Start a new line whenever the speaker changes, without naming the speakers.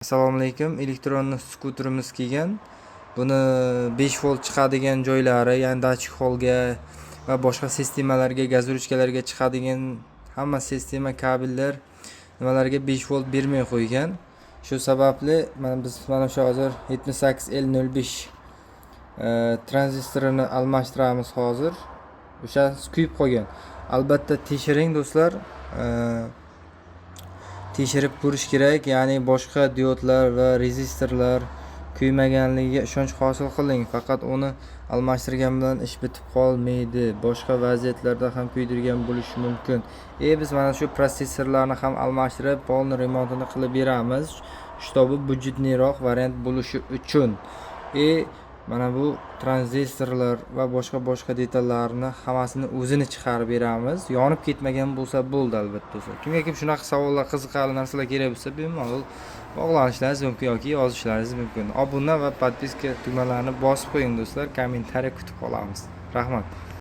Assalomu alaykum. Elektron skuterimiz kelgan. Buni 5 volt chiqadigan joylari, ya'ni dатчик holga va boshqa sistemalarga, gaz ruchkalarga chiqadigan hamma sistema kabellar nimalarga 5 volt bermay qo'ygan. Shu sababli biz mana shu hozir 78L05 tranzistorini almashtiramiz hozir. O'sha kuyib qolgan. Albatta tekshiring do'stlar. Tekshirib ko'rish kerak, ya'ni boshqa diodlar va rezistorlar kuymaganligiga ishonch hosil qiling. Faqat uni almashtirgan bilan ish bitib qolmaydi. Boshqa vaziyatlarda ham kuydirgan bo'lishi mumkin. Biz mana shu prosessorlarni ham almashtirib, polni remontini qilib beramiz. Shtobi budjetliroq variant bo'lishi uchun. Mana bu tranzistorlar va boshqa detallarni hammasini o'zini chiqarib beramiz. Yonib ketmagan bo'lsa bo'ldi albatta do'stlar. Kimga kim shunaqa savollar, qiziqarli narsalar kerak bo'lsa, bemalol bog'lanishlaringiz mumkin yoki yozishlaringiz mumkin. Obuna va podpiska tugmalarini bosib qo'ying do'stlar. Kommentariy kutib qolamiz. Rahmat.